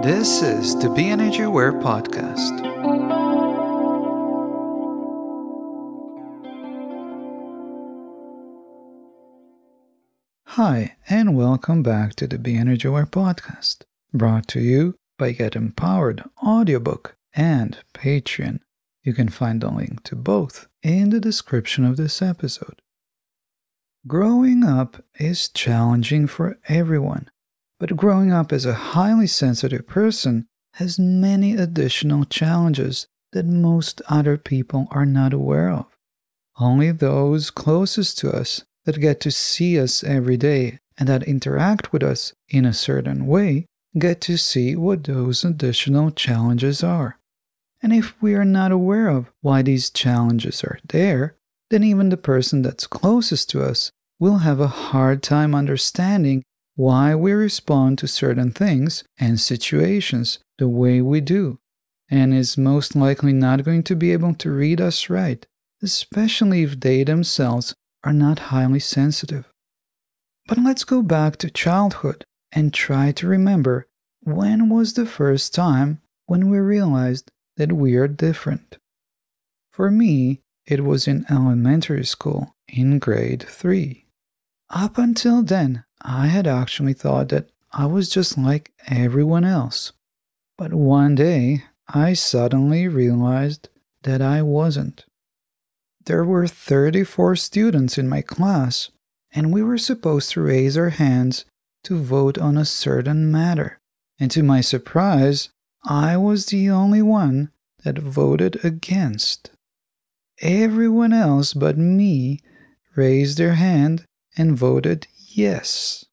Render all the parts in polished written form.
This is the BEnergyAware Podcast. Hi, and welcome back to the BEnergyAware Podcast, brought to you by Get Empowered audiobook and Patreon. You can find the link to both in the description of this episode. Growing up is challenging for everyone, but growing up as a highly sensitive person has many additional challenges that most other people are not aware of. Only those closest to us that get to see us every day and that interact with us in a certain way get to see what those additional challenges are. And if we are not aware of why these challenges are there, then even the person that's closest to us will have a hard time understanding why we respond to certain things and situations the way we do, and is most likely not going to be able to read us right, especially if they themselves are not highly sensitive. But let's go back to childhood and try to remember when was the first time when we realized that we are different. For me, it was in elementary school in grade 3. Up until then, I had actually thought that I was just like everyone else. But one day, I suddenly realized that I wasn't. There were 34 students in my class, and we were supposed to raise our hands to vote on a certain matter. And to my surprise, I was the only one that voted against. Everyone else but me raised their hand and voted yes.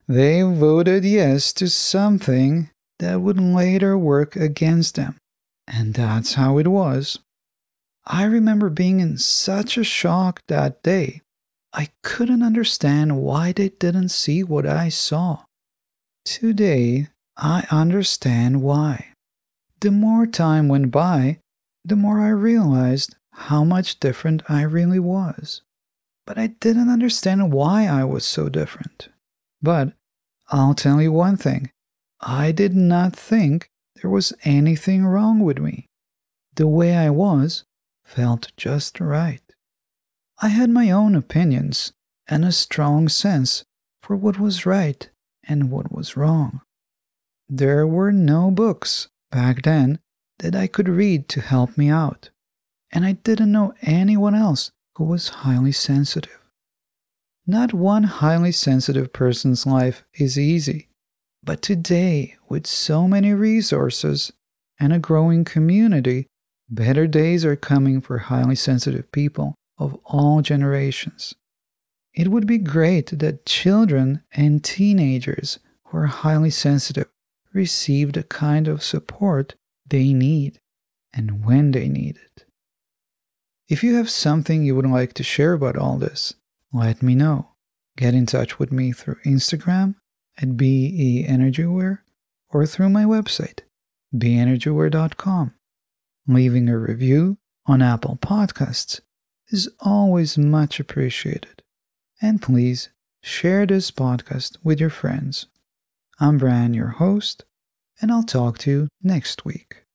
They voted yes to something that would later work against them. And that's how it was. I remember being in such a shock that day. I couldn't understand why they didn't see what I saw. Today, I understand why. The more time went by, the more I realized how much different I really was. But I didn't understand why I was so different. But I'll tell you one thing. I did not think there was anything wrong with me. The way I was felt just right. I had my own opinions and a strong sense for what was right and what was wrong. There were no books back then that I could read to help me out, and I didn't know anyone else who was highly sensitive. Not one highly sensitive person's life is easy, but today, with so many resources and a growing community, better days are coming for highly sensitive people of all generations. It would be great that children and teenagers who are highly sensitive receive the kind of support they need and when they need it. If you have something you would like to share about all this, let me know. Get in touch with me through Instagram at BEnergyAware or through my website, BEnergyAware.com. Leaving a review on Apple Podcasts is always much appreciated. And please share this podcast with your friends. I'm Bran, your host, and I'll talk to you next week.